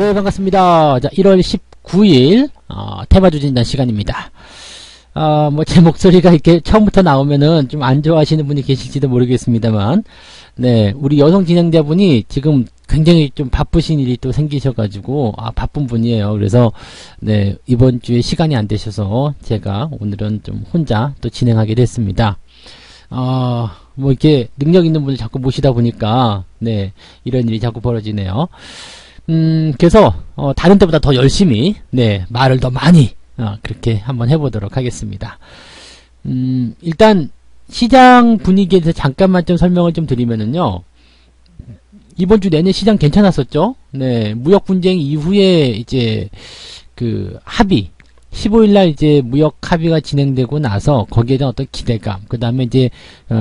네, 반갑습니다. 자, 1월 19일, 테마주 진단 시간입니다. 제 목소리가 이렇게 처음부터 나오면은 좀 안 좋아하시는 분이 계실지도 모르겠습니다만, 네, 우리 여성 진행자분이 지금 굉장히 좀 바쁘신 일이 또 생기셔가지고, 바쁜 분이에요. 그래서, 네, 이번 주에 시간이 안 되셔서 제가 오늘은 좀 혼자 또 진행하게 됐습니다. 이렇게 능력 있는 분을 자꾸 모시다 보니까, 네, 이런 일이 자꾸 벌어지네요. 그래서 다른 때보다 더 열심히 말을 더 많이 그렇게 한번 해보도록 하겠습니다. 일단 시장 분위기에 대해서 잠깐만 좀 설명을 좀 드리면은요, 이번 주 내내 시장 괜찮았었죠. 네, 무역 분쟁 이후에 이제 그 합의 15일날 이제 무역 합의가 진행되고 나서 거기에 대한 어떤 기대감, 그 다음에 이제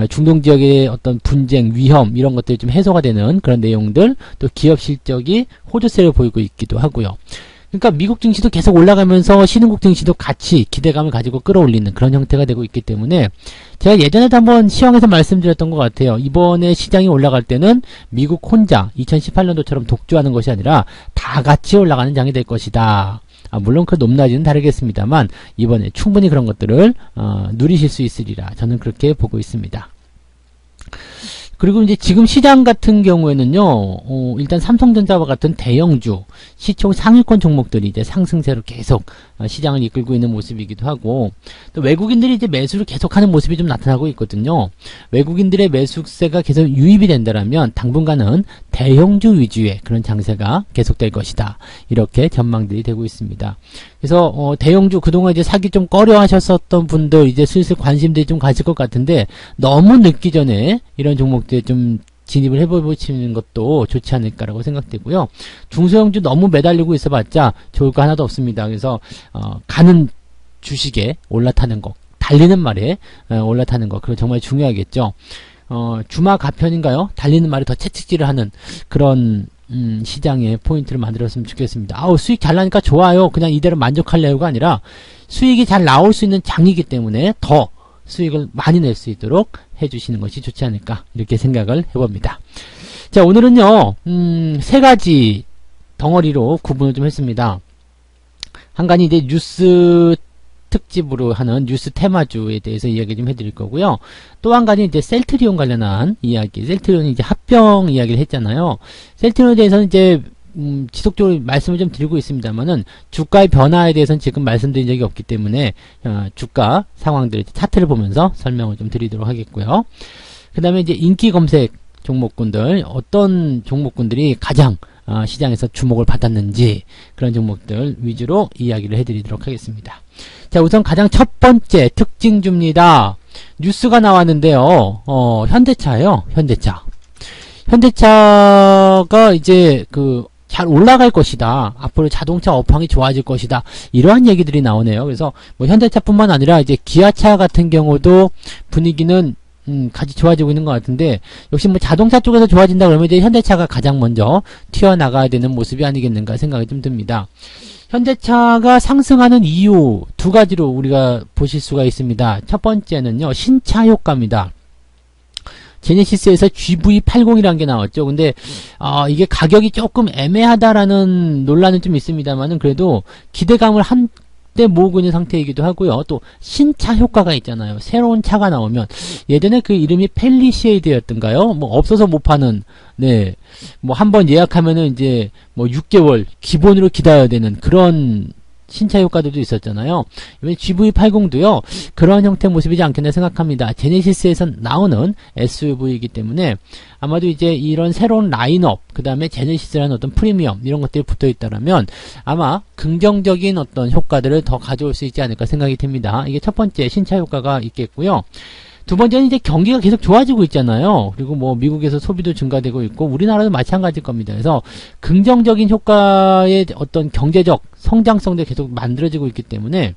중동 지역의 어떤 분쟁, 위험 이런 것들이 좀 해소가 되는 그런 내용들, 또 기업 실적이 호조세를 보이고 있기도 하고요. 그러니까 미국 증시도 계속 올라가면서 신흥국 증시도 같이 기대감을 가지고 끌어올리는 그런 형태가 되고 있기 때문에 제가 예전에도 한번 시황에서 말씀드렸던 것 같아요. 이번에 시장이 올라갈 때는 미국 혼자 2018년도처럼 독주하는 것이 아니라 다 같이 올라가는 장이 될 것이다. 물론 그 높낮이는 다르겠습니다만 이번에 충분히 그런 것들을 누리실 수 있으리라 저는 그렇게 보고 있습니다. 그리고 이제 지금 시장 같은 경우에는요, 일단 삼성전자와 같은 대형주, 시총 상위권 종목들이 이제 상승세로 계속 시장을 이끌고 있는 모습이기도 하고, 또 외국인들이 이제 매수를 계속하는 모습이 좀 나타나고 있거든요. 외국인들의 매수세가 계속 유입이 된다라면 당분간은 대형주 위주의 그런 장세가 계속될 것이다. 이렇게 전망들이 되고 있습니다. 그래서 대형주 그동안 이제 사기 좀 꺼려 하셨었던 분들 이제 슬슬 관심들이 좀 가질 것 같은데 너무 늦기 전에 이런 종목들에 좀 진입을 해보시는 것도 좋지 않을까라고 생각되고요. 중소형주 너무 매달리고 있어봤자 좋을 거 하나도 없습니다. 그래서 가는 주식에 올라타는 거, 달리는 말에 올라타는 거, 그거 정말 중요하겠죠. 주마 가편인가요? 달리는 말에 더 채찍질을 하는 그런 시장의 포인트를 만들었으면 좋겠습니다. 수익 잘 나니까 좋아요. 그냥 이대로 만족할래요가 아니라 수익이 잘 나올 수 있는 장이기 때문에 더 수익을 많이 낼 수 있도록 해주시는 것이 좋지 않을까 이렇게 생각을 해봅니다. 자, 오늘은요 세 가지 덩어리로 구분을 좀 했습니다. 한 가지 이제 뉴스 특집으로 하는 뉴스 테마주에 대해서 이야기 좀 해드릴 거고요. 또 한 가지 이제 셀트리온 관련한 이야기, 셀트리온이 이제 합병 이야기를 했잖아요. 셀트리온에 대해서는 이제 지속적으로 말씀을 좀 드리고 있습니다만은 주가의 변화에 대해서는 지금 말씀드린 적이 없기 때문에 주가 상황들 차트를 보면서 설명을 좀 드리도록 하겠고요. 그 다음에 이제 인기 검색 종목군들, 어떤 종목군들이 가장 시장에서 주목을 받았는지 그런 종목들 위주로 이야기를 해드리도록 하겠습니다. 자, 우선 가장 첫 번째 특징주입니다. 뉴스가 나왔는데요. 현대차예요. 현대차가 이제 잘 올라갈 것이다. 앞으로 자동차 업황이 좋아질 것이다. 이러한 얘기들이 나오네요. 그래서 현대차뿐만 아니라 이제 기아차 같은 경우도 분위기는 같이 좋아지고 있는 것 같은데, 역시 자동차 쪽에서 좋아진다 그러면 이제 현대차가 가장 먼저 튀어나가야 되는 모습이 아니겠는가 생각이 좀 듭니다. 현대차가 상승하는 이유 두 가지로 우리가 보실 수가 있습니다. 첫 번째는요, 신차 효과입니다. 제네시스에서 GV80이라는 게 나왔죠. 근데 이게 가격이 조금 애매하다라는 논란은 좀 있습니다만은 그래도 기대감을 한때 모으고 있는 상태이기도 하고요. 또 신차 효과가 있잖아요. 새로운 차가 나오면 예전에 그 이름이 펠리시에이드였던가요? 없어서 못 파는, 네, 한번 예약하면은 이제 6개월 기본으로 기다려야 되는 그런 신차 효과들도 있었잖아요. 이번 GV80도요, 그런 형태의 모습이지 않겠나 생각합니다. 제네시스에서 나오는 SUV이기 때문에 아마도 이제 이런 새로운 라인업, 그 다음에 제네시스라는 어떤 프리미엄, 이런 것들이 붙어 있다면 아마 긍정적인 어떤 효과들을 더 가져올 수 있지 않을까 생각이 듭니다. 이게 첫 번째 신차 효과가 있겠고요. 두 번째는 이제 경기가 계속 좋아지고 있잖아요. 그리고 미국에서 소비도 증가되고 있고 우리나라도 마찬가지일 겁니다. 그래서 긍정적인 효과의 어떤 경제적 성장성도 계속 만들어지고 있기 때문에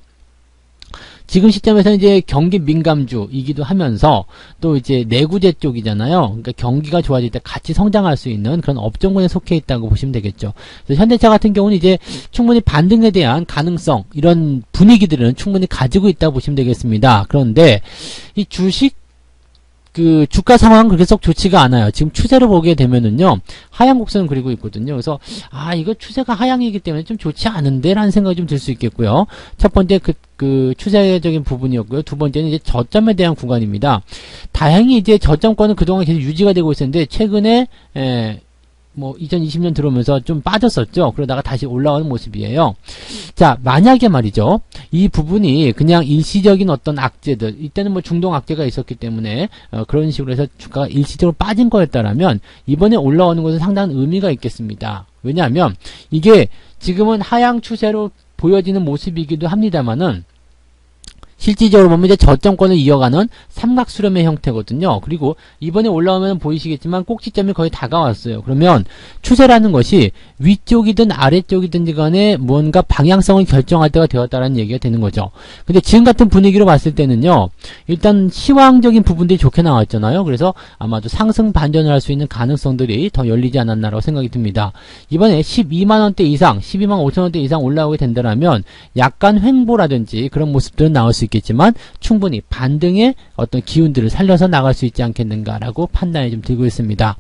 지금 시점에서는 이제 경기 민감주이기도 하면서 또 이제 내구재 쪽이잖아요. 그러니까 경기가 좋아질 때 같이 성장할 수 있는 그런 업종군에 속해 있다고 보시면 되겠죠. 그래서 현대차 같은 경우는 이제 충분히 반등에 대한 가능성, 이런 분위기들은 충분히 가지고 있다고 보시면 되겠습니다. 그런데 이 주식 그 주가 상황은 그렇게 썩 좋지가 않아요. 지금 추세로 보게 되면은요, 하향 곡선을 그리고 있거든요. 그래서 이거 추세가 하향이기 때문에 좀 좋지 않은데라는 생각이 좀 들 수 있겠고요. 첫 번째 그 추세적인 부분이었고요. 두 번째는 이제 저점에 대한 구간입니다. 다행히 이제 저점권은 그동안 계속 유지가 되고 있었는데 최근에 2020년 들어오면서 좀 빠졌었죠. 그러다가 다시 올라오는 모습이에요. 자, 만약에 말이죠. 이 부분이 그냥 일시적인 어떤 악재들, 이때는 뭐 중동 악재가 있었기 때문에 그런 식으로 해서 주가가 일시적으로 빠진 거였다라면 이번에 올라오는 것은 상당한 의미가 있겠습니다. 왜냐하면 이게 지금은 하향 추세로 보여지는 모습이기도 합니다만은 실질적으로 보면 이제 저점권을 이어가는 삼각수렴의 형태거든요. 그리고 이번에 올라오면 보이시겠지만 꼭지점이 거의 다가왔어요. 그러면 추세라는 것이 위쪽이든 아래쪽이든지 간에 뭔가 방향성을 결정할 때가 되었다는 얘기가 되는 거죠. 근데 지금 같은 분위기로 봤을 때는요. 일단 시황적인 부분들이 좋게 나왔잖아요. 그래서 아마도 상승 반전을 할 수 있는 가능성들이 더 열리지 않았나라고 생각이 듭니다. 이번에 12만원대 이상, 12만 5천원대 이상 올라오게 된다면 약간 횡보라든지 그런 모습들은 나올 수 있겠지만 충분히 반등의 어떤 기운들을 살려서 나갈 수 있지 않겠는가라고 판단이 좀 들고 있습니다.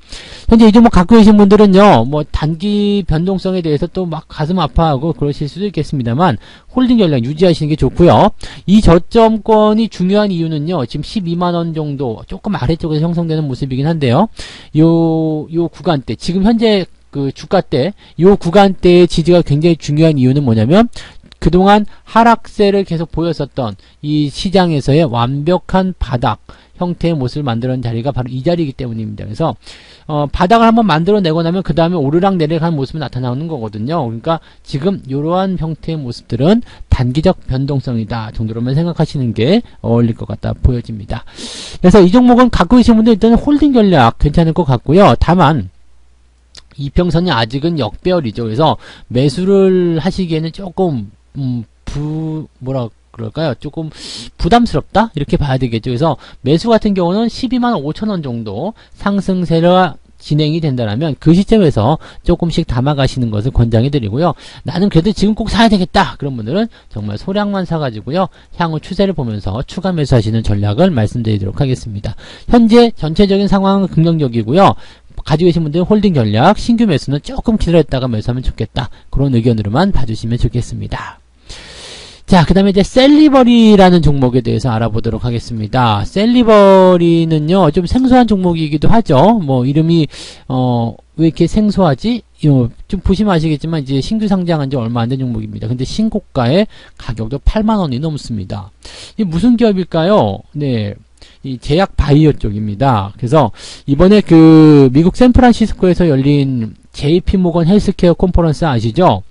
현재 이 종목 갖고 계신 분들은요, 뭐 단기 변동성에 대해서 또 막 가슴 아파하고 그러실 수도 있겠습니다만 홀딩 전략 유지하시는 게 좋고요. 이 저점권이 중요한 이유는요, 지금 12만원 정도 조금 아래쪽에서 형성되는 모습이긴 한데요. 요 구간대, 지금 현재 그 주가대, 요 구간대의 지지가 굉장히 중요한 이유는 뭐냐면 그동안 하락세를 계속 보였었던 이 시장에서의 완벽한 바닥 형태의 모습을 만들어낸 자리가 바로 이 자리이기 때문입니다. 그래서 바닥을 한번 만들어내고 나면 그 다음에 오르락 내리락 모습이 나타나는 거거든요. 그러니까 지금 이러한 형태의 모습들은 단기적 변동성이다 정도로만 생각하시는 게 어울릴 것 같다 보여집니다. 그래서 이 종목은 갖고 계신 분들 일단 홀딩 전략 괜찮을 것 같고요. 다만 이평선이 아직은 역배열이죠. 그래서 매수를 하시기에는 조금 뭐라 그럴까요? 조금 부담스럽다? 이렇게 봐야 되겠죠. 그래서 매수 같은 경우는 12만 5천원 정도 상승세가 진행이 된다면 그 시점에서 조금씩 담아가시는 것을 권장해 드리고요. 나는 그래도 지금 꼭 사야 되겠다. 그런 분들은 정말 소량만 사가지고요. 향후 추세를 보면서 추가 매수하시는 전략을 말씀드리도록 하겠습니다. 현재 전체적인 상황은 긍정적이고요. 가지고 계신 분들은 홀딩 전략, 신규 매수는 조금 기다렸다가 매수하면 좋겠다. 그런 의견으로만 봐주시면 좋겠습니다. 자, 그 다음에 이제 셀리버리라는 종목에 대해서 알아보도록 하겠습니다. 셀리버리는요, 좀 생소한 종목이기도 하죠. 뭐, 이름이, 왜 이렇게 생소하지? 좀 보시면 아시겠지만, 이제 신규 상장한 지 얼마 안 된 종목입니다. 근데 신고가의 가격도 8만원이 넘습니다. 이게 무슨 기업일까요? 네. 이 제약 바이오 쪽입니다. 그래서 이번에 그 미국 샌프란시스코에서 열린 JP 모건 헬스케어 컨퍼런스 아시죠?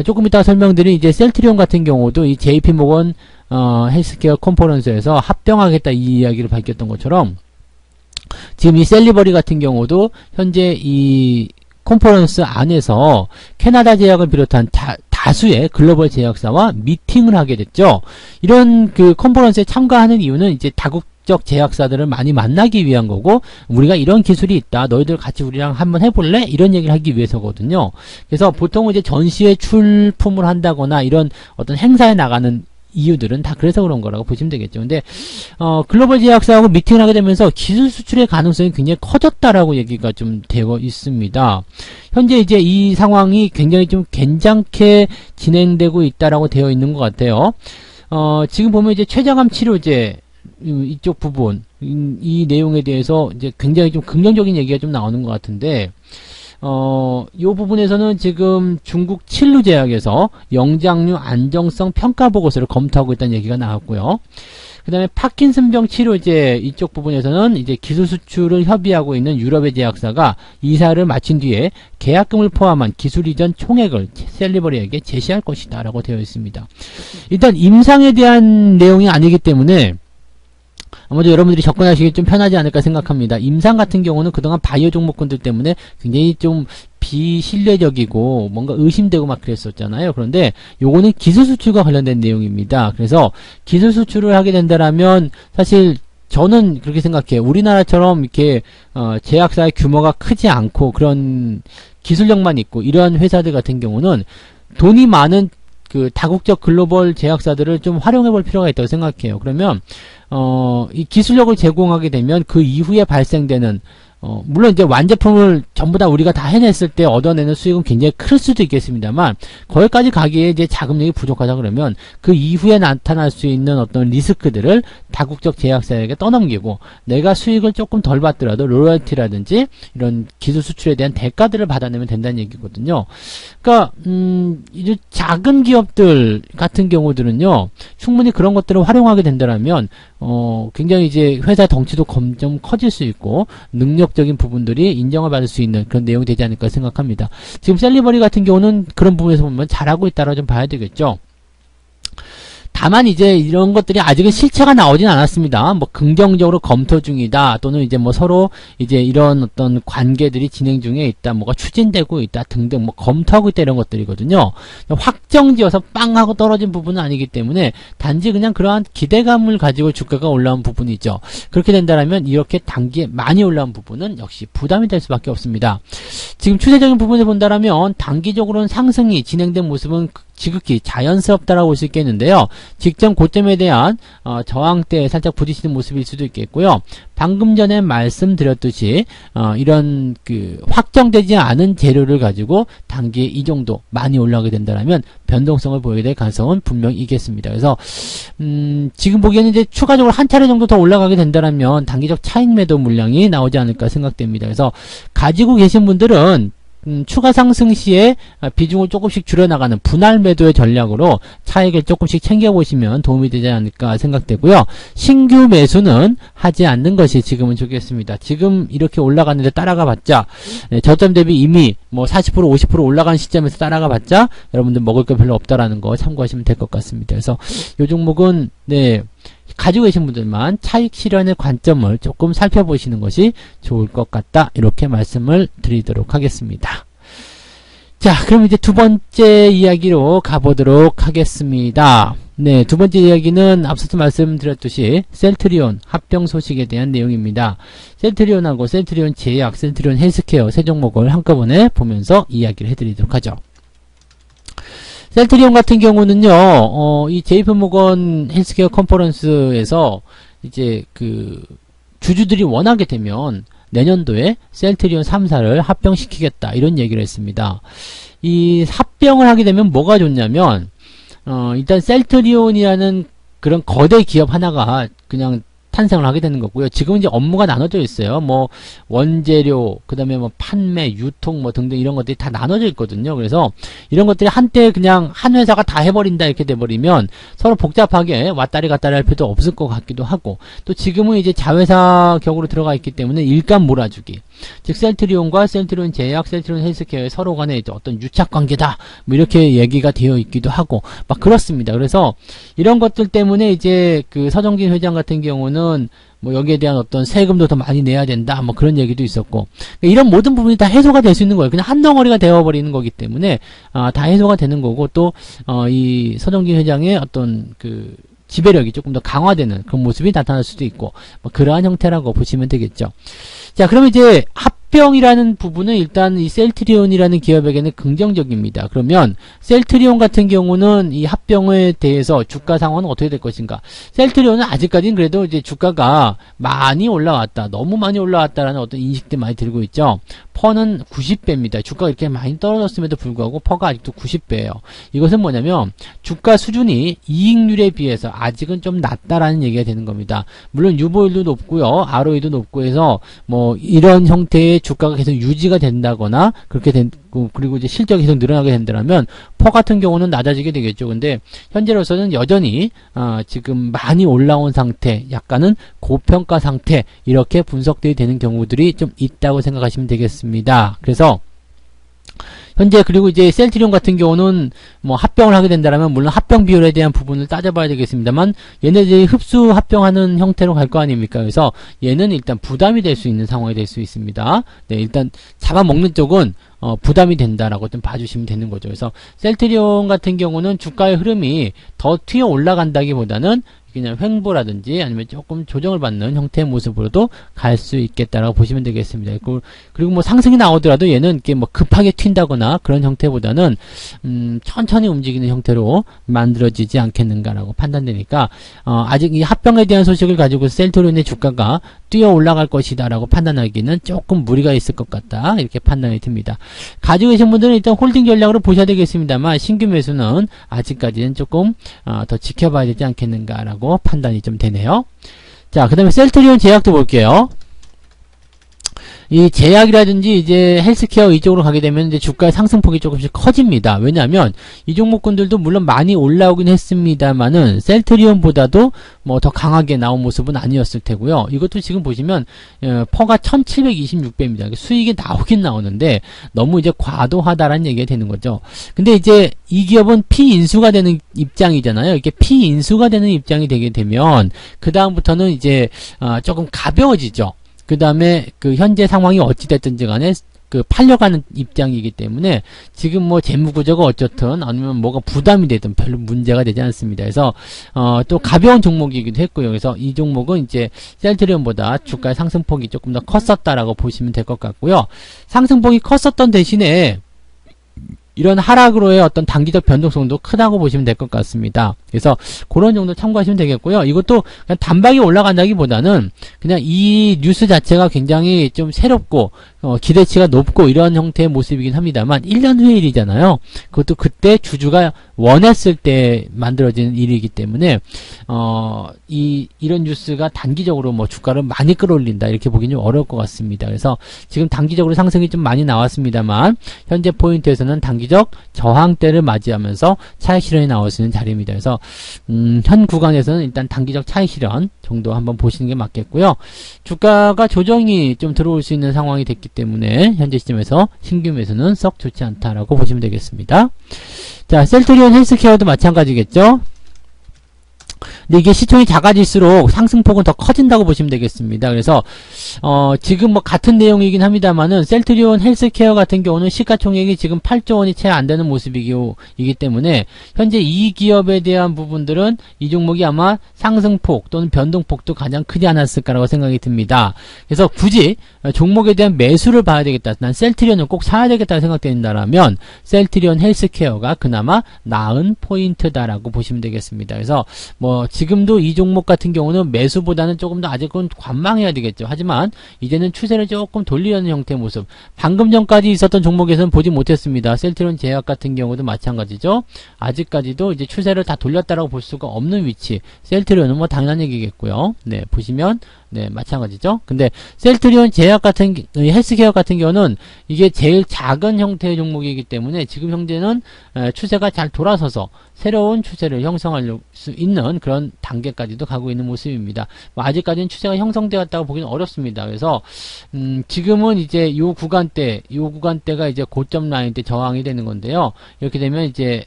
조금 이따 설명드린 이제 셀트리온 같은 경우도 이 JP 모건 헬스케어 컨퍼런스에서 합병하겠다 이 이야기를 밝혔던 것처럼 지금 이 셀리버리 같은 경우도 현재 이 컨퍼런스 안에서 캐나다 제약을 비롯한 다수의 글로벌 제약사와 미팅을 하게 됐죠. 이런 그 컨퍼런스에 참가하는 이유는 이제 다국적 제약사들을 많이 만나기 위한 거고, 우리가 이런 기술이 있다, 너희들 같이 우리랑 한번 해볼래? 이런 얘기를 하기 위해서거든요. 그래서 보통은 이제 전시회 출품을 한다거나 이런 어떤 행사에 나가는 이유들은 다 그래서 그런 거라고 보시면 되겠죠. 근데 글로벌 제약사하고 미팅을 하게 되면서 기술 수출의 가능성이 굉장히 커졌다라고 얘기가 좀 되어 있습니다. 현재 이제 이 상황이 굉장히 좀 괜찮게 진행되고 있다라고 되어 있는 것 같아요. 지금 보면 이제 췌장암 치료제 이쪽 부분 이 내용에 대해서 이제 굉장히 좀 긍정적인 얘기가 좀 나오는 것 같은데, 요 부분에서는 지금 중국 칠루제약에서 영장류 안정성 평가 보고서를 검토하고 있다는 얘기가 나왔고요. 그 다음에 파킨슨병 치료제 이쪽 부분에서는 이제 기술 수출을 협의하고 있는 유럽의 제약사가 이사를 마친 뒤에 계약금을 포함한 기술 이전 총액을 셀리버리에게 제시할 것이다 라고 되어 있습니다. 일단 임상에 대한 내용이 아니기 때문에 아무래도 여러분들이 접근하시기 좀 편하지 않을까 생각합니다. 임상 같은 경우는 그동안 바이오 종목군들 때문에 굉장히 좀 비신뢰적이고 뭔가 의심되고 막 그랬었잖아요. 그런데 요거는 기술 수출과 관련된 내용입니다. 그래서 기술 수출을 하게 된다라면 사실 저는 그렇게 생각해요. 우리나라처럼 이렇게 제약사의 규모가 크지 않고 그런 기술력만 있고 이러한 회사들 같은 경우는 돈이 많은 그 다국적 글로벌 제약사들을 좀 활용해 볼 필요가 있다고 생각해요. 그러면 이 기술력을 제공하게 되면 그 이후에 발생되는 물론 이제 완제품을 전부 다 우리가 다 해냈을 때 얻어내는 수익은 굉장히 클 수도 있겠습니다만, 거기까지 가기에 이제 자금력이 부족하다 그러면 그 이후에 나타날 수 있는 어떤 리스크들을 다국적 제약사에게 떠넘기고, 내가 수익을 조금 덜 받더라도 로열티라든지 이런 기술 수출에 대한 대가들을 받아내면 된다는 얘기거든요. 그러니까 이제 작은 기업들 같은 경우들은요, 충분히 그런 것들을 활용하게 된다면 굉장히 이제 회사 덩치도 좀 커질 수 있고 능력적인 부분들이 인정을 받을 수 있는 그런 내용이 되지 않을까 생각합니다. 지금 셀리버리 같은 경우는 그런 부분에서 보면 잘하고 있다고 좀 봐야 되겠죠. 다만 이제 이런 것들이 아직은 실체가 나오진 않았습니다. 뭐 긍정적으로 검토 중이다, 또는 이제 뭐 서로 이제 이런 어떤 관계들이 진행 중에 있다, 뭐가 추진되고 있다 등등 뭐 검토하고 있다, 이런 것들이거든요. 확정지어서 빵 하고 떨어진 부분은 아니기 때문에 단지 그냥 그러한 기대감을 가지고 주가가 올라온 부분이죠. 그렇게 된다면 이렇게 단기에 많이 올라온 부분은 역시 부담이 될 수밖에 없습니다. 지금 추세적인 부분을 본다면 단기적으로는 상승이 진행된 모습은 지극히 자연스럽다라고 볼 수 있겠는데요. 직전 고점에 대한 저항대에 살짝 부딪히는 모습일 수도 있겠고요. 방금 전에 말씀드렸듯이 이런 그 확정되지 않은 재료를 가지고 단기에 이 정도 많이 올라가게 된다면 변동성을 보이게 될 가능성은 분명히 있겠습니다. 그래서 지금 보기에는 이제 추가적으로 한 차례 정도 더 올라가게 된다면 단기적 차익 매도 물량이 나오지 않을까 생각됩니다. 그래서 가지고 계신 분들은 추가 상승 시에 비중을 조금씩 줄여나가는 분할 매도의 전략으로 차익을 조금씩 챙겨보시면 도움이 되지 않을까 생각되고요. 신규 매수는 하지 않는 것이 지금은 좋겠습니다. 지금 이렇게 올라갔는데 따라가 봤자, 저점 대비 이미 뭐 40% 50% 올라간 시점에서 따라가 봤자 여러분들 먹을 거 별로 없다라는 거 참고하시면 될 것 같습니다. 그래서 이 종목은 가지고 계신 분들만 차익 실현의 관점을 조금 살펴보시는 것이 좋을 것 같다, 이렇게 말씀을 드리도록 하겠습니다. 자, 그럼 이제 두 번째 이야기로 가보도록 하겠습니다. 네, 두 번째 이야기는 앞서서 말씀드렸듯이 셀트리온 합병 소식에 대한 내용입니다. 셀트리온하고 셀트리온 제약, 셀트리온 헬스케어 세 종목을 한꺼번에 보면서 이야기를 해드리도록 하죠. 셀트리온 같은 경우는요, 이 JP모건 헬스케어 컨퍼런스에서 이제 그 주주들이 원하게 되면 내년도에 셀트리온 3사를 합병시키겠다, 이런 얘기를 했습니다. 이 합병을 하게 되면 뭐가 좋냐면 일단 셀트리온이라는 그런 거대 기업 하나가 그냥 탄생을 하게 되는 거고요. 지금 이제 업무가 나눠져 있어요. 뭐 원재료, 그 다음에 뭐 판매, 유통 뭐 등등 이런 것들이 다 나눠져 있거든요. 그래서 이런 것들이 한때 그냥 한 회사가 다 해버린다 이렇게 돼버리면 서로 복잡하게 왔다리 갔다리 할 필요도 없을 것 같기도 하고, 또 지금은 이제 자회사 격으로 들어가 있기 때문에 일감 몰아주기, 즉 셀트리온과 셀트리온 제약, 셀트리온 헬스케어의 서로 간에 이제 어떤 유착관계다 뭐 이렇게 얘기가 되어 있기도 하고 막 그렇습니다. 그래서 이런 것들 때문에 이제 그 서정진 회장 같은 경우는 뭐 여기에 대한 어떤 세금도 더 많이 내야 된다 뭐 그런 얘기도 있었고, 이런 모든 부분이 다 해소가 될 수 있는 거예요. 그냥 한 덩어리가 되어버리는 거기 때문에 다 해소가 되는 거고, 또 이 서정진 회장의 어떤 그 지배력이 조금 더 강화되는 그런 모습이 나타날 수도 있고, 뭐 그러한 형태라고 보시면 되겠죠. 자, 그러면 이제 합병이라는 부분은 일단 이 셀트리온이라는 기업에게는 긍정적입니다. 그러면 셀트리온 같은 경우는 이 합병에 대해서 주가 상황은 어떻게 될 것인가? 셀트리온은 아직까지는 그래도 이제 주가가 많이 올라왔다, 너무 많이 올라왔다라는 어떤 인식들 많이 들고 있죠. 퍼는 90배입니다. 주가가 이렇게 많이 떨어졌음에도 불구하고 퍼가 아직도 90배예요. 이것은 뭐냐면 주가 수준이 이익률에 비해서 아직은 좀 낮다라는 얘기가 되는 겁니다. 물론 유보율도 높고요, ROE도 높고 해서 뭐 이런 형태의 주가가 계속 유지가 된다거나 그렇게 된, 그리고 이제 실적이 계속 늘어나게 된다면 퍼 같은 경우는 낮아지게 되겠죠. 근데 현재로서는 여전히 지금 많이 올라온 상태, 약간은 고평가 상태, 이렇게 분석들이 되는 경우들이 좀 있다고 생각하시면 되겠습니다. 그래서 현재, 그리고 이제 셀트리온 같은 경우는 뭐 합병을 하게 된다면 물론 합병 비율에 대한 부분을 따져봐야 되겠습니다만 얘네들이 흡수 합병하는 형태로 갈 거 아닙니까? 그래서 얘는 일단 부담이 될 수 있는 상황이 될 수 있습니다. 네, 일단 잡아먹는 쪽은 부담이 된다라고 좀 봐주시면 되는 거죠. 그래서 셀트리온 같은 경우는 주가의 흐름이 더 튀어 올라간다기보다는 그냥 횡보라든지 아니면 조금 조정을 받는 형태의 모습으로도 갈 수 있겠다라고 보시면 되겠습니다. 그리고 뭐 상승이 나오더라도 얘는 이렇게 뭐 급하게 튄다거나 그런 형태보다는 천천히 움직이는 형태로 만들어지지 않겠는가라고 판단되니까 아직 이 합병에 대한 소식을 가지고 셀트리온의 주가가 뛰어 올라갈 것이다라고 판단하기는 조금 무리가 있을 것 같다 이렇게 판단이 듭니다. 가지고 계신 분들은 일단 홀딩 전략으로 보셔야 되겠습니다만 신규 매수는 아직까지는 조금 더 지켜봐야 되지 않겠는가라고 판단이 좀 되네요. 자, 그 다음에 셀트리온 제약도 볼게요. 이 제약이라든지 이제 헬스케어 이쪽으로 가게 되면 이제 주가의 상승폭이 조금씩 커집니다. 왜냐하면 이 종목군들도 물론 많이 올라오긴 했습니다만은 셀트리온보다도 뭐 더 강하게 나온 모습은 아니었을 테고요. 이것도 지금 보시면 퍼가 1726배입니다. 수익이 나오긴 나오는데 너무 이제 과도하다라는 얘기가 되는 거죠. 근데 이제 이 기업은 피인수가 되는 입장이잖아요. 이게 피인수가 되는 입장이 되게 되면 그 다음부터는 이제 조금 가벼워지죠. 그 다음에 그 현재 상황이 어찌됐든지 간에 그 팔려가는 입장이기 때문에 지금 뭐 재무구조가 어쨌든 아니면 뭐가 부담이 되든 별로 문제가 되지 않습니다. 그래서 또 가벼운 종목이기도 했고요. 그래서 이 종목은 이제 셀트리온보다 주가의 상승폭이 조금 더 컸었다라고 보시면 될 것 같고요. 상승폭이 컸었던 대신에 이런 하락으로의 어떤 단기적 변동성도 크다고 보시면 될 것 같습니다. 그래서 그런 정도 참고하시면 되겠고요. 이것도 그냥 단박에 올라간다기보다는 그냥 이 뉴스 자체가 굉장히 좀 새롭고 기대치가 높고 이런 형태의 모습이긴 합니다만 1년 후의 일이잖아요. 그것도 그때 주주가 원했을 때 만들어진 일이기 때문에 이런 뉴스가 단기적으로 뭐 주가를 많이 끌어올린다 이렇게 보기는 좀 어려울 것 같습니다. 그래서 지금 단기적으로 상승이 좀 많이 나왔습니다만 현재 포인트에서는 단기적 저항대를 맞이하면서 차익 실현이 나올 수 있는 자리입니다. 그래서 현 구간에서는 일단 단기적 차익 실현 정도 한번 보시는 게 맞겠고요. 주가가 조정이 좀 들어올 수 있는 상황이 됐기 때문에 현재 시점에서 신규 매수는 썩 좋지 않다라고 보시면 되겠습니다. 자, 셀트리온 헬스케어도 마찬가지겠죠. 근데 이게 시총이 작아질수록 상승폭은 더 커진다고 보시면 되겠습니다. 그래서 지금 뭐 같은 내용이긴 합니다만은 셀트리온 헬스케어 같은 경우는 시가총액이 지금 8조 원이 채 안 되는 모습이기 때문에 현재 이 기업에 대한 부분들은 이 종목이 아마 상승폭 또는 변동폭도 가장 크지 않았을까라고 생각이 듭니다. 그래서 굳이 종목에 대한 매수를 봐야 되겠다. 난 셀트리온을 꼭 사야 되겠다 생각된다라면 셀트리온 헬스케어가 그나마 나은 포인트다라고 보시면 되겠습니다. 그래서 뭐 지금도 이 종목 같은 경우는 매수보다는 조금 더 아직은 관망해야 되겠죠. 하지만 이제는 추세를 조금 돌리려는 형태의 모습. 방금 전까지 있었던 종목에서는 보지 못했습니다. 셀트리온 제약 같은 경우도 마찬가지죠. 아직까지도 이제 추세를 다 돌렸다라고 볼 수가 없는 위치. 셀트리온은 뭐 당연한 얘기겠고요. 네, 보시면 네, 마찬가지죠. 근데 셀트리온 제약 같은 헬스케어 같은 경우는 이게 제일 작은 형태의 종목이기 때문에 지금 현재는 추세가 잘 돌아서서 새로운 추세를 형성할 수 있는 그런 단계까지도 가고 있는 모습입니다. 뭐 아직까지는 추세가 형성되었다고 보기는 어렵습니다. 그래서 지금은 이제 요 구간대가 이제 고점 라인 때 저항이 되는 건데요. 이렇게 되면 이제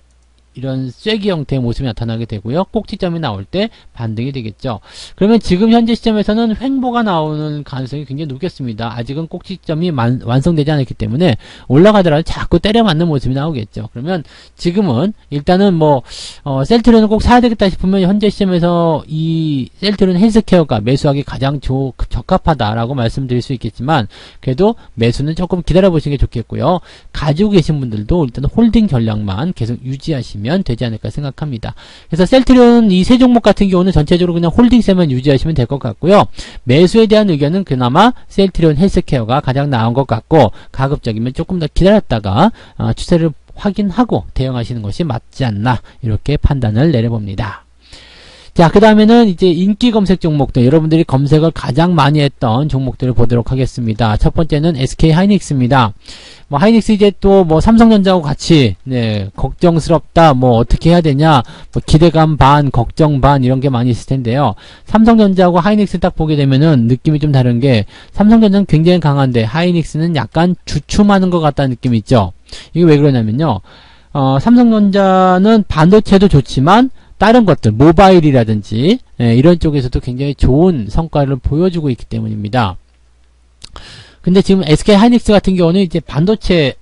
이런 쐐기 형태의 모습이 나타나게 되고요. 꼭지점이 나올 때 반등이 되겠죠. 그러면 지금 현재 시점에서는 횡보가 나오는 가능성이 굉장히 높겠습니다. 아직은 꼭지점이 완성되지 않았기 때문에 올라가더라도 자꾸 때려 맞는 모습이 나오겠죠. 그러면 지금은 일단은 뭐 셀트리온을 꼭 사야 되겠다 싶으면 현재 시점에서 이 셀트리온 헬스케어가 매수하기 가장 적합하다라고 말씀드릴 수 있겠지만 그래도 매수는 조금 기다려 보시는 게 좋겠고요. 가지고 계신 분들도 일단 홀딩 전략만 계속 유지하시면 되지 않을까 생각합니다. 그래서 셀트리온 이 세 종목 같은 경우는 전체적으로 그냥 홀딩세만 유지하시면 될 것 같고요. 매수에 대한 의견은 그나마 셀트리온 헬스케어가 가장 나은 것 같고 가급적이면 조금 더 기다렸다가 추세를 확인하고 대응하시는 것이 맞지 않나 이렇게 판단을 내려봅니다. 자, 그 다음에는 이제 인기 검색 종목들, 여러분들이 검색을 가장 많이 했던 종목들을 보도록 하겠습니다. 첫 번째는 SK 하이닉스입니다. 뭐 하이닉스 이제 또 뭐 삼성전자하고 같이 네, 걱정스럽다, 뭐 어떻게 해야 되냐, 뭐 기대감 반, 걱정 반 이런 게 많이 있을 텐데요. 삼성전자하고 하이닉스 딱 보게 되면은 느낌이 좀 다른 게 삼성전자는 굉장히 강한데 하이닉스는 약간 주춤하는 것 같다는 느낌이 있죠. 이게 왜 그러냐면요. 삼성전자는 반도체도 좋지만 다른 것들, 모바일이라든지 이런 쪽에서도 굉장히 좋은 성과를 보여주고 있기 때문입니다. 근데 지금 SK 하이닉스 같은 경우는 이제 반도체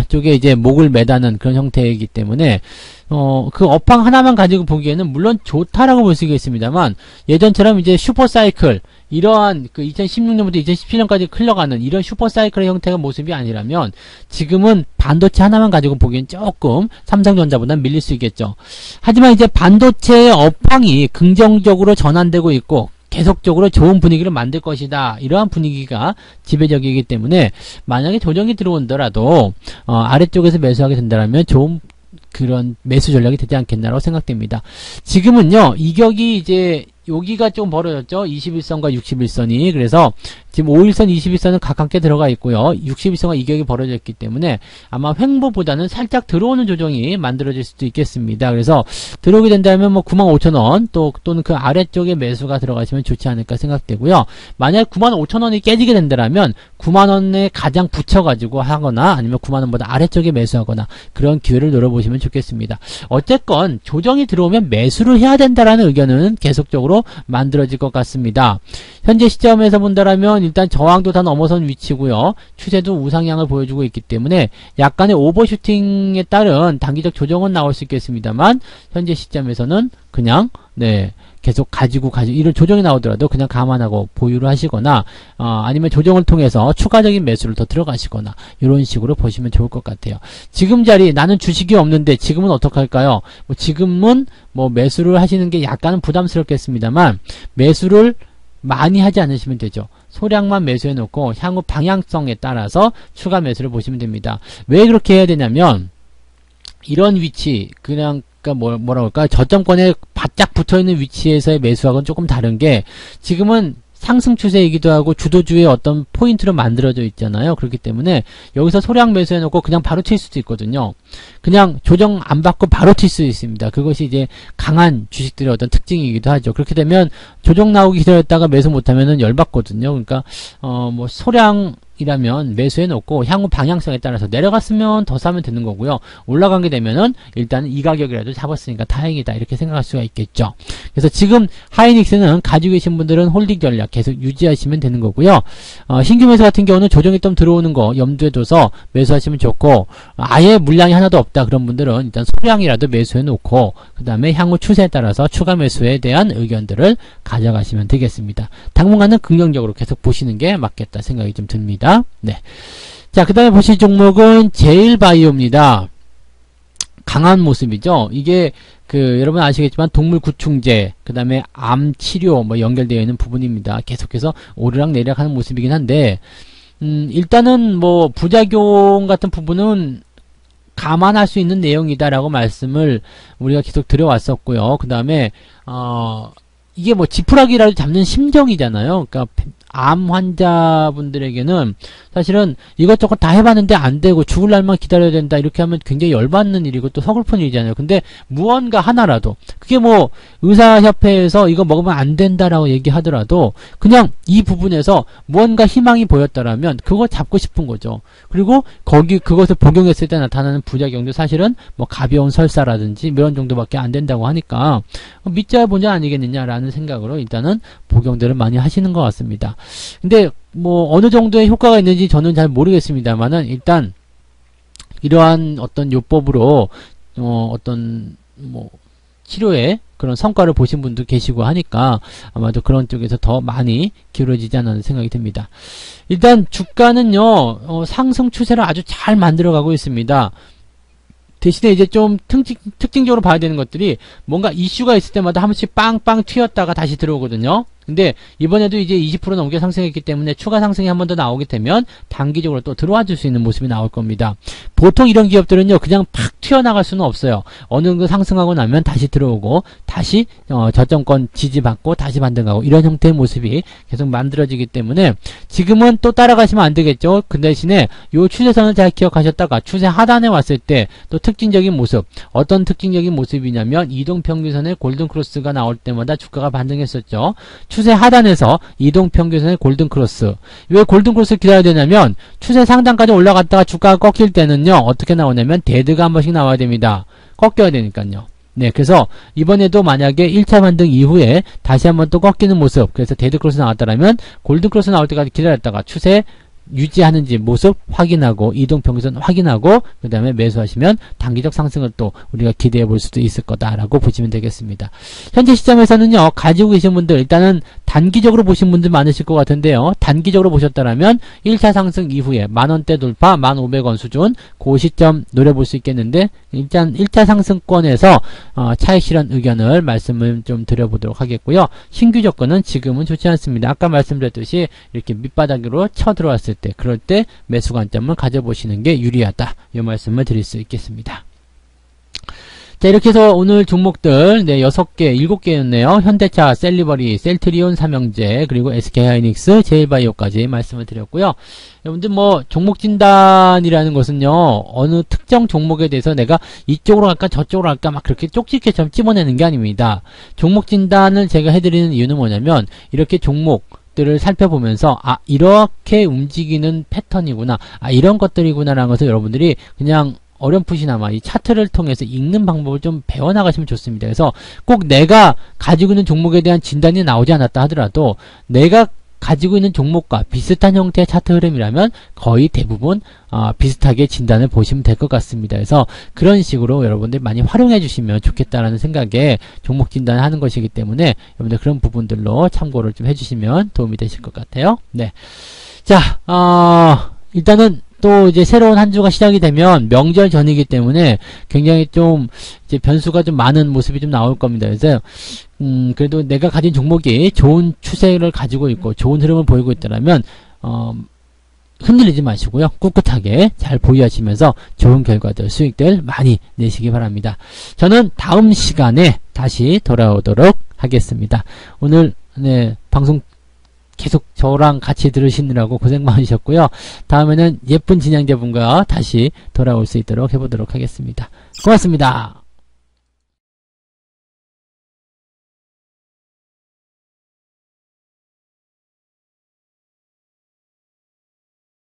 쪽에 이제 목을 매다는 그런 형태이기 때문에 그 업황 하나만 가지고 보기에는 물론 좋다라고 볼 수 있겠습니다만, 예전처럼 이제 슈퍼사이클, 이러한 그 2016년부터 2017년까지 흘러가는 이런 슈퍼사이클의 형태가 모습이 아니라면 지금은 반도체 하나만 가지고 보기엔 조금 삼성전자보다는 밀릴 수 있겠죠. 하지만 이제 반도체의 업황이 긍정적으로 전환되고 있고 계속적으로 좋은 분위기를 만들 것이다, 이러한 분위기가 지배적이기 때문에 만약에 조정이 들어온더라도 아래쪽에서 매수하게 된다면 좋은 그런 매수 전략이 되지 않겠나라고 생각됩니다. 지금은요, 이격이 이제 여기가 좀 벌어졌죠. 21선과 61선이. 그래서 지금 5일선, 21선은 가깝게 들어가 있고요. 61선과 이격이 벌어졌기 때문에 아마 횡보보다는 살짝 들어오는 조정이 만들어질 수도 있겠습니다. 그래서 들어오게 된다면 뭐 95,000원 또는 그 아래쪽에 매수가 들어가시면 좋지 않을까 생각되고요. 만약 95,000원이 깨지게 된다면 9만원에 가장 붙여가지고 하거나 아니면 9만원보다 아래쪽에 매수하거나 그런 기회를 노려보시면 좋겠습니다. 어쨌건 조정이 들어오면 매수를 해야 된다라는 의견은 계속적으로 만들어질 것 같습니다. 현재 시점에서 본다라면 일단 저항도 다 넘어선 위치고요. 추세도 우상향을 보여주고 있기 때문에 약간의 오버슈팅에 따른 단기적 조정은 나올 수 있겠습니다만, 현재 시점에서는 그냥 계속 가지고 이런 조정이 나오더라도 그냥 감안하고 보유를 하시거나 아니면 조정을 통해서 추가적인 매수를 더 들어가시거나 이런 식으로 보시면 좋을 것 같아요. 지금 자리, 나는 주식이 없는데 지금은 어떡할까요? 지금은 매수를 하시는 게 약간은 부담스럽겠습니다만 매수를 많이 하지 않으시면 되죠. 소량만 매수해 놓고 향후 방향성에 따라서 추가 매수를 보시면 됩니다. 왜 그렇게 해야 되냐면, 이런 위치, 그러니까 뭐라고 할까, 저점권에 바짝 붙어있는 위치에서의 매수하고는 조금 다른 게, 지금은 상승 추세이기도 하고 주도주의 어떤 포인트로 만들어져 있잖아요. 그렇기 때문에 여기서 소량 매수해 놓고 그냥 바로 튈 수도 있거든요. 그냥 조정 안 받고 바로 튈 수 있습니다. 그것이 이제 강한 주식들의 어떤 특징이기도 하죠. 그렇게 되면 조정 나오기 기다렸다가 매수 못하면은 열받거든요. 그러니까 소량이라면 매수해 놓고 향후 방향성에 따라서 내려갔으면 더 사면 되는 거고요. 올라간 게 되면은 일단 이 가격이라도 잡았으니까 다행이다, 이렇게 생각할 수가 있겠죠. 그래서 지금 하이닉스는 가지고 계신 분들은 홀딩 전략 계속 유지하시면 되는 거고요. 신규 매수 같은 경우는 조정이 좀 들어오는 거 염두에 둬서 매수하시면 좋고, 아예 물량이 하나도 없다 그런 분들은 일단 소량이라도 매수해 놓고 그 다음에 향후 추세에 따라서 추가 매수에 대한 의견들을 가져가시면 되겠습니다. 당분간은 긍정적으로 계속 보시는 게 맞겠다 생각이 좀 듭니다. 자, 그 다음에 보실 종목은 제일바이오입니다. 강한 모습이죠. 이게 여러분 아시겠지만 동물 구충제, 그 다음에 암 치료 연결되어 있는 부분입니다. 계속해서 오르락 내리락 하는 모습이긴 한데, 일단은 부작용 같은 부분은 감안할 수 있는 내용이다라고 말씀을 우리가 계속 드려왔었고요. 그 다음에 이게 지푸라기라도 잡는 심정이잖아요. 그러니까 암 환자분들에게는 사실은 이것저것 다 해봤는데 안 되고 죽을 날만 기다려야 된다, 이렇게 하면 굉장히 열받는 일이고 또 서글픈 일이잖아요. 근데 무언가 하나라도, 그게 의사협회에서 이거 먹으면 안 된다라고 얘기하더라도 그냥 이 부분에서 무언가 희망이 보였더라면 그거 잡고 싶은 거죠. 그리고 그것을 복용했을 때 나타나는 부작용도 사실은 가벼운 설사라든지 이런 정도밖에 안 된다고 하니까 믿자 본자 아니겠느냐라는 생각으로 일단은 복용들을 많이 하시는 것 같습니다. 근데 어느 정도의 효과가 있는지 저는 잘 모르겠습니다만은, 일단 이러한 어떤 요법으로 어떤 치료에 그런 성과를 보신 분도 계시고 하니까 아마도 그런 쪽에서 더 많이 기울어지지 않나 생각이 듭니다. 일단 주가는요, 상승 추세를 아주 잘 만들어가고 있습니다. 대신에 이제 좀 특징적으로 봐야 되는 것들이, 뭔가 이슈가 있을 때마다 한 번씩 빵빵 튀었다가 다시 들어오거든요. 근데 이번에도 이제 20% 넘게 상승했기 때문에 추가 상승이 한 번 더 나오게 되면 단기적으로 또 들어와 줄 수 있는 모습이 나올 겁니다. 보통 이런 기업들은요, 그냥 팍 튀어나갈 수는 없어요. 어느 정도 상승하고 나면 다시 들어오고 다시 저점권 지지받고 다시 반등하고 이런 형태의 모습이 계속 만들어지기 때문에 지금은 또 따라가시면 안 되겠죠. 그 대신에 요 추세선을 잘 기억하셨다가 추세 하단에 왔을 때 또 특징적인 모습, 어떤 특징적인 모습이냐면 이동평균선의 골든크로스가 나올 때마다 주가가 반등했었죠. 추세 하단에서 이동평균선의 골든크로스. 왜 골든크로스를 기다려야 되냐면, 추세 상단까지 올라갔다가 주가가 꺾일 때는요, 어떻게 나오냐면 데드가 한 번씩 나와야 됩니다. 꺾여야 되니까요. 그래서 이번에도 만약에 1차 반등 이후에 다시 한번 또 꺾이는 모습, 그래서 데드크로스 나왔다라면 골든크로스 나올 때까지 기다렸다가 추세 유지하는지 모습 확인하고 이동평균선 확인하고 그 다음에 매수하시면 단기적 상승을 또 우리가 기대해 볼 수도 있을 거다라고 보시면 되겠습니다. 현재 시점에서는요, 가지고 계신 분들 일단은 단기적으로 보신 분들 많으실 것 같은데요. 단기적으로 보셨다라면 1차 상승 이후에 만원대 돌파 1,500원 수준 그 시점 노려볼 수 있겠는데, 일단 1차 상승권에서 차익 실현 의견을 말씀을 좀 드려보도록 하겠고요. 신규 조건은 지금은 좋지 않습니다. 아까 말씀드렸듯이 이렇게 밑바닥으로 쳐 들어왔을 때, 그럴 때 매수 관점을 가져보시는 게 유리하다, 이 말씀을 드릴 수 있겠습니다. 자, 이렇게 해서 오늘 종목들 6개, 7개였네요. 현대차, 셀리버리, 셀트리온, 삼형제, 그리고 SK하이닉스, 제일바이오까지 말씀을 드렸고요. 여러분들 뭐 종목 진단이라는 것은요, 어느 특정 종목에 대해서 내가 이쪽으로 갈까 저쪽으로 갈까 막 그렇게 쪽집게처럼 집어내는 게 아닙니다. 종목 진단을 제가 해드리는 이유는 뭐냐면, 이렇게 종목들을 살펴보면서 이렇게 움직이는 패턴이구나, 이런 것들이구나라는 것을 여러분들이 그냥 어렴풋이나마 이 차트를 통해서 읽는 방법을 좀 배워나가시면 좋습니다. 그래서 꼭 내가 가지고 있는 종목에 대한 진단이 나오지 않았다 하더라도 내가 가지고 있는 종목과 비슷한 형태의 차트 흐름이라면 거의 대부분 비슷하게 진단을 보시면 될 것 같습니다. 그래서 그런 식으로 여러분들 많이 활용해 주시면 좋겠다라는 생각에 종목 진단을 하는 것이기 때문에 여러분들 그런 부분들로 참고를 좀 해주시면 도움이 되실 것 같아요. 네. 자, 일단은 또 이제 새로운 한 주가 시작이 되면 명절 전이기 때문에 굉장히 좀 이제 변수가 좀 많은 모습이 좀 나올 겁니다. 그래서 그래도 내가 가진 종목이 좋은 추세를 가지고 있고 좋은 흐름을 보이고 있다면 흔들리지 마시고요. 꿋꿋하게 잘 보유하시면서 좋은 결과들, 수익들 많이 내시기 바랍니다. 저는 다음 시간에 다시 돌아오도록 하겠습니다. 오늘 방송 계속 저랑 같이 들으시느라고 고생 많으셨고요. 다음에는 예쁜 진행자분과 다시 돌아올 수 있도록 해보도록 하겠습니다. 고맙습니다.